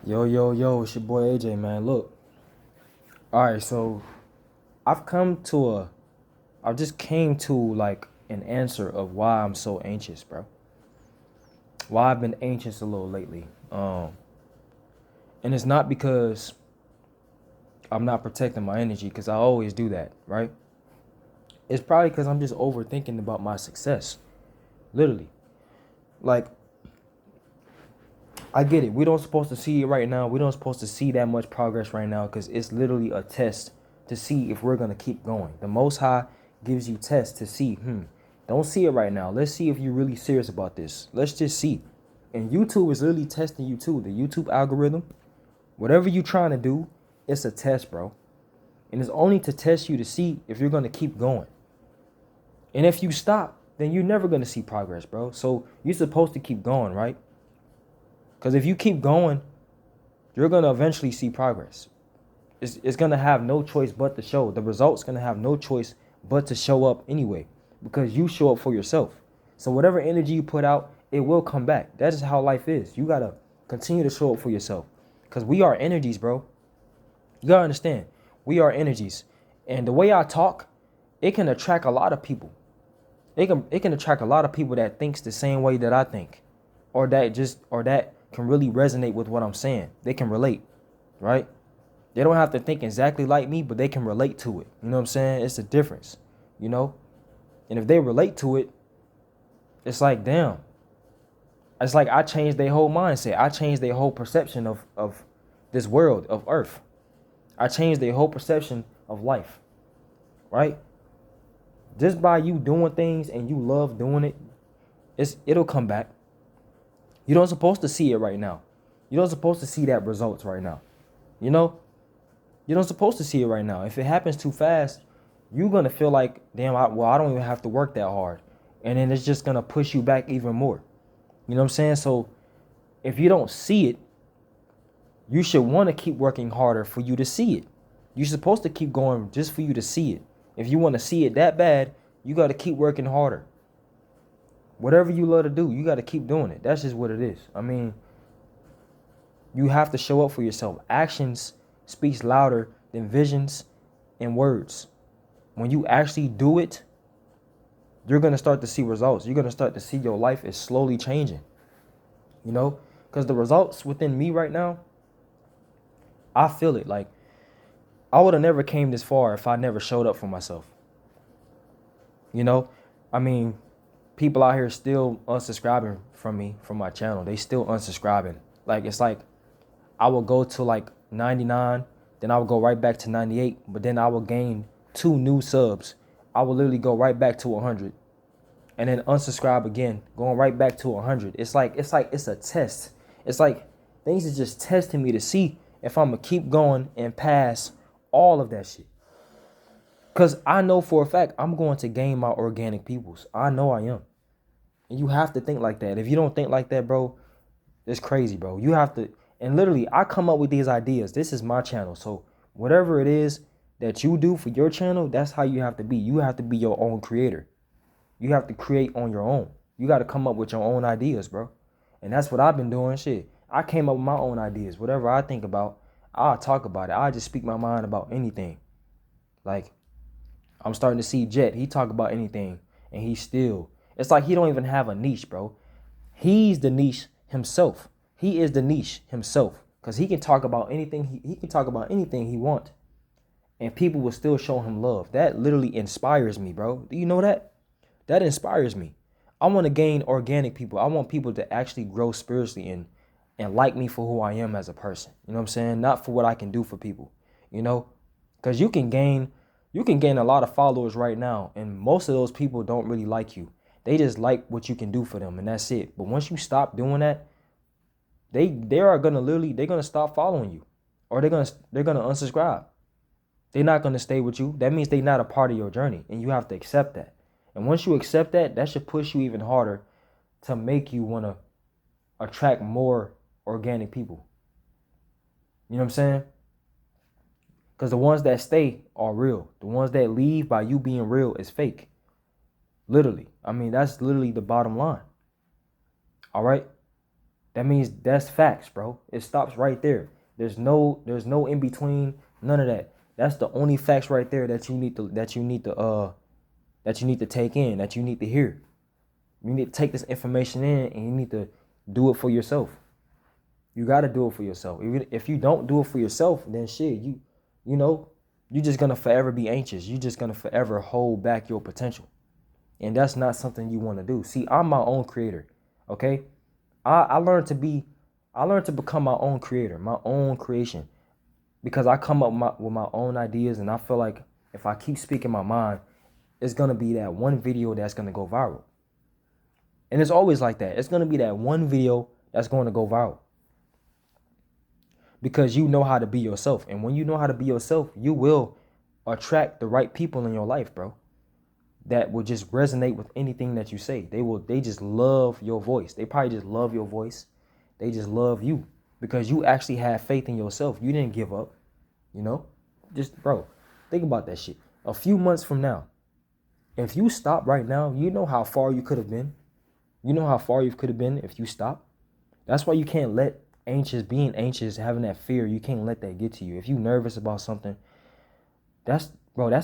Yo, yo, yo, it's your boy AJ, man. Look, all right, so I've come to a, I just came to like an answer of why I'm so anxious, bro. Why I've been anxious a little lately. And it's not because I'm not protecting my energy, because I always do that, right? It's probably because I'm just overthinking about my success, literally. Like, I get it. We don't supposed to see it right now. We don't supposed to see that much progress right now because it's literally a test to see if we're gonna keep going. The Most High gives you tests to see. Don't see it right now. Let's see if you're really serious about this. Let's just see. And YouTube is literally testing you too. The YouTube algorithm, whatever you're trying to do, it's a test, bro. And it's only to test you to see if you're gonna keep going. And if you stop, then you're never gonna see progress, bro. So you're supposed to keep going, right? Because if you keep going, you're going to eventually see progress. It's going to have no choice but to show. The results going to have no choice but to show up anyway because you show up for yourself. So whatever energy you put out, it will come back. That is how life is. You got to continue to show up for yourself because we are energies, bro. You got to understand. We are energies. And the way I talk, it can attract a lot of people. It can attract a lot of people that thinks the same way that I think or that can really resonate with what I'm saying. They can relate, right? They don't have to think exactly like me, but they can relate to it. You know what I'm saying? It's a difference, you know? And if they relate to it, it's like, damn. It's like I changed their whole mindset. I changed their whole perception of this world, of earth. I changed their whole perception of life, right? Just by you doing things and you love doing it, it'll come back. You don't supposed to see it right now. You don't supposed to see that results right now. You know? You don't supposed to see it right now. If it happens too fast, you're gonna feel like, damn, I don't even have to work that hard. And then it's just gonna push you back even more. You know what I'm saying? So if you don't see it, you should want to keep working harder for you to see it. You're supposed to keep going just for you to see it. If you want to see it that bad, you got to keep working harder. Whatever you love to do, you got to keep doing it. That's just what it is. I mean, you have to show up for yourself. Actions speaks louder than visions and words. When you actually do it, you're going to start to see results. You're going to start to see your life is slowly changing, you know, because the results within me right now, I feel it. Like I would have never came this far if I never showed up for myself. You know, I mean, people out here still unsubscribing from me, from my channel. They still unsubscribing. Like, it's like I will go to like 99, then I will go right back to 98, but then I will gain 2 new subs. I will literally go right back to 100 and then unsubscribe again, going right back to 100. It's a test. It's like things is just testing me to see if I'm gonna keep going and pass all of that shit. Cause I know for a fact I'm going to gain my organic peoples. I know I am. And you have to think like that. If you don't think like that, bro, it's crazy, bro. You have to, and literally, I come up with these ideas. This is my channel. So whatever it is that you do for your channel, that's how you have to be. You have to be your own creator. You have to create on your own. You got to come up with your own ideas, bro. And that's what I've been doing. Shit. I came up with my own ideas. Whatever I think about, I'll talk about it. I just speak my mind about anything. Like, I'm starting to see Jet. He talk about anything, and he still. It's like he don't even have a niche, bro. He's the niche himself. He is the niche himself, cause he can talk about anything. He can talk about anything he want, and people will still show him love. That literally inspires me, bro. Do you know that? That inspires me. I want to gain organic people. I want people to actually grow spiritually and like me for who I am as a person. You know what I'm saying? Not for what I can do for people. You know, because you can gain a lot of followers right now, and most of those people don't really like you. They just like what you can do for them, and that's it. But once you stop doing that, they are gonna literally they're gonna stop following you, or they're gonna unsubscribe. They're not gonna stay with you. That means they're not a part of your journey, and you have to accept that. And once you accept that, that should push you even harder to make you wanna attract more organic people. You know what I'm saying? Because the ones that stay are real. The ones that leave by you being real is fake. Literally. I mean, that's literally the bottom line. All right? That means that's facts, bro. It stops right there. There's no in between, none of that. That's the only facts right there that you need to take in, that you need to hear. You need to take this information in and you need to do it for yourself. You got to do it for yourself. If you don't do it for yourself, then shit, you know, you're just going to forever be anxious. You're just going to forever hold back your potential. And that's not something you want to do. See, I'm my own creator. Okay? I learned to become my own creator, my own creation, because I come up with my own ideas, and I feel like if I keep speaking my mind, it's gonna be that one video that's gonna go viral, and it's always like that. It's gonna be that one video that's going to go viral because you know how to be yourself, and when you know how to be yourself, you will attract the right people in your life, bro. That will just resonate with anything that you say. They just love your voice. They probably just love your voice. They just love you because you actually have faith in yourself. You didn't give up, you know? Just, bro, think about that shit. A few months from now, if you stop right now, you know how far you could have been. You know how far you could have been if you stop. That's why you can't let being anxious, having that fear, you can't let that get to you. If you're nervous about something, that's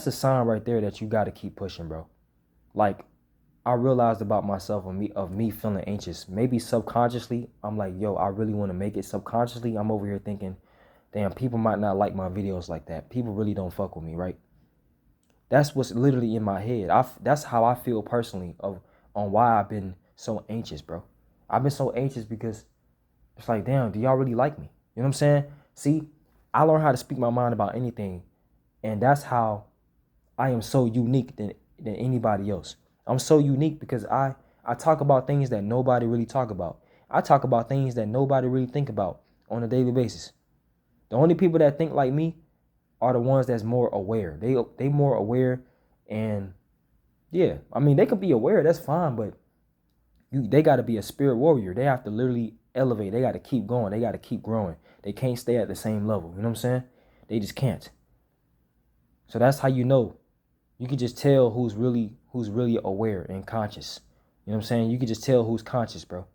a sign right there that you got to keep pushing, bro. Like, I realized about myself of me feeling anxious. Maybe subconsciously, I'm like, yo, I really want to make it. Subconsciously, I'm over here thinking, damn, people might not like my videos like that. People really don't fuck with me, right? That's what's literally in my head. That's how I feel personally on why I've been so anxious, bro. I've been so anxious because it's like, damn, do y'all really like me? You know what I'm saying? See, I learned how to speak my mind about anything, and that's how I am so unique than anybody else. I'm so unique because I talk about things that nobody really talk about. I talk about things that nobody really think about on a daily basis. The only people that think like me are the ones that's more aware. They more aware, and yeah, I mean they could be aware, that's fine, but they got to be a spirit warrior. They have to literally elevate. They got to keep going. They got to keep growing. They can't stay at the same level. You know what I'm saying? They just can't. So that's how you know. You can just tell who's really aware and conscious. You know what I'm saying? You can just tell who's conscious, bro.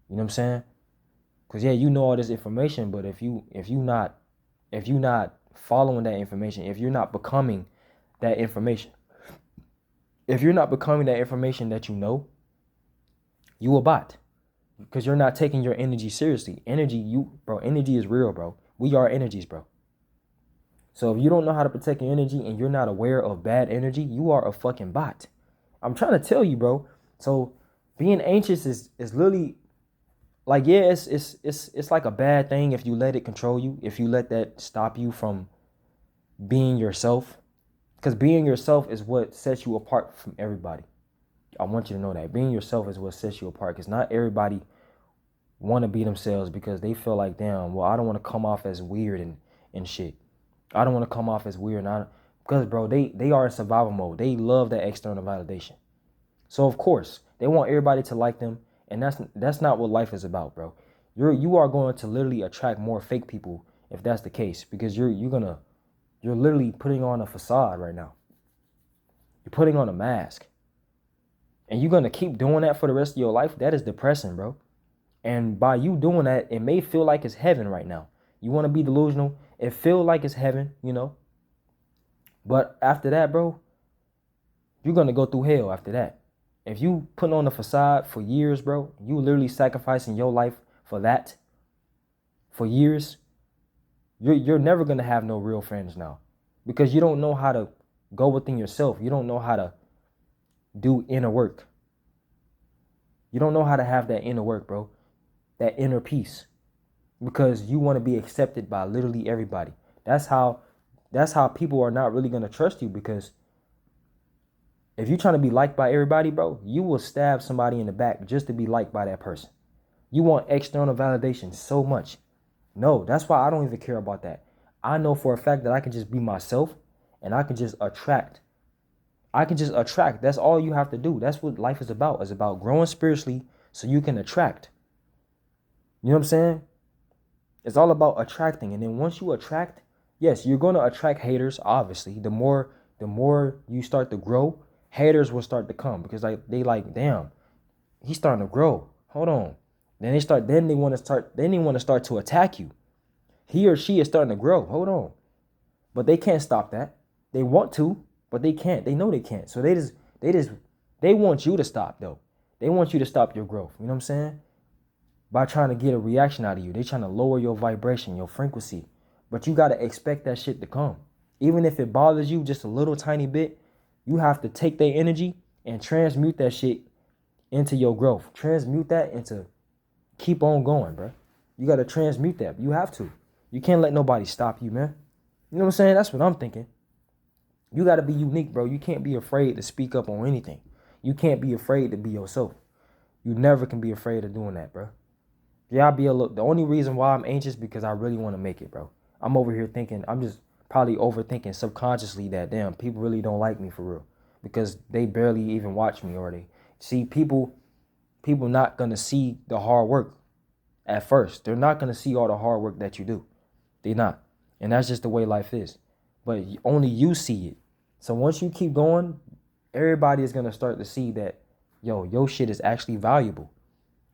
You know what I'm saying? Cause yeah, you know all this information, but if you not following that information, if you're not becoming that information, if you're not becoming that information that you know, you a bot. Because you're not taking your energy seriously. Energy is real, bro. We are energies, bro. So if you don't know how to protect your energy and you're not aware of bad energy, you are a fucking bot. I'm trying to tell you, bro. So being anxious is literally like, yeah, it's like a bad thing if you let it control you, if you let that stop you from being yourself. Because being yourself is what sets you apart from everybody. I want you to know that. Being yourself is what sets you apart. Because not everybody want to be themselves because they feel like, damn, well, I don't want to come off as weird and shit. I don't want to come off as weird. Because, bro, they are in survival mode. They love that external validation. So, of course, they want everybody to like them. And that's not what life is about, bro. You are going to literally attract more fake people if that's the case. Because you're literally putting on a facade right now. You're putting on a mask. And you're going to keep doing that for the rest of your life. That is depressing, bro. And by you doing that, it may feel like it's heaven right now. You want to be delusional. It feels like it's heaven, you know. But after that, bro, you're going to go through hell after that. If you put on the facade for years, bro, you literally sacrificing your life for that for years, you're never going to have no real friends now. Because you don't know how to go within yourself. You don't know how to do inner work. You don't know how to have that inner work, bro. That inner peace. Because you want to be accepted by literally everybody. That's how people are not really going to trust you, because if you're trying to be liked by everybody, bro, you will stab somebody in the back just to be liked by that person. You want external validation so much. No, that's why I don't even care about that. I know for a fact that I can just be myself and I can just attract. That's all you have to do. That's what life is about. It's about growing spiritually so you can attract. You know what I'm saying? It's all about attracting. And then once you attract, yes, you're going to attract haters, obviously. The more you start to grow, haters will start to come because they like, damn, he's starting to grow. Hold on. Then they want to start to attack you. He or she is starting to grow. Hold on. But they can't stop that. They want to, but they can't. They know they can't. So they want you to stop though. They want you to stop your growth. You know what I'm saying? By trying to get a reaction out of you. They trying to lower your vibration, your frequency. But you gotta expect that shit to come. Even if it bothers you just a little tiny bit, you have to take their energy and transmute that shit into your growth. Transmute that into keep on going, bro. You gotta transmute that. You have to. You can't let nobody stop you, man. You know what I'm saying? That's what I'm thinking. You got to be unique, bro. You can't be afraid to speak up on anything. You can't be afraid to be yourself. You never can be afraid of doing that, bro. Yeah, the only reason why I'm anxious because I really want to make it, bro. I'm over here thinking, I'm just probably overthinking subconsciously that, damn, people really don't like me for real because they barely even watch me or they see people not going to see the hard work at first. They're not going to see all the hard work that you do. They're not. And that's just the way life is. But only you see it. So once you keep going, everybody is going to start to see that, yo, your shit is actually valuable.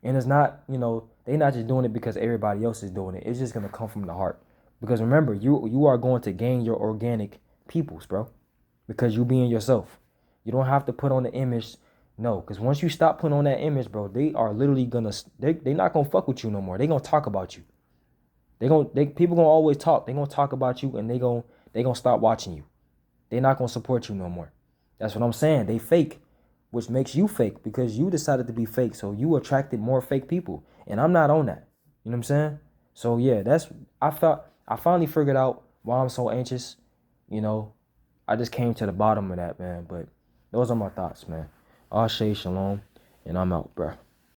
And it's not, they're not just doing it because everybody else is doing it. It's just going to come from the heart. Because remember, you are going to gain your organic peoples, bro. Because you being yourself. You don't have to put on the image. No, because once you stop putting on that image, bro, they are literally going to, they're not going to fuck with you no more. They're going to talk about you. People gonna always talk. They gonna talk about you and they gonna stop watching you. They're not gonna support you no more. That's what I'm saying. They fake, which makes you fake because you decided to be fake. So you attracted more fake people. And I'm not on that. You know what I'm saying? So yeah, I finally figured out why I'm so anxious. I just came to the bottom of that, man. But those are my thoughts, man. Ashe Shalom, and I'm out, bro.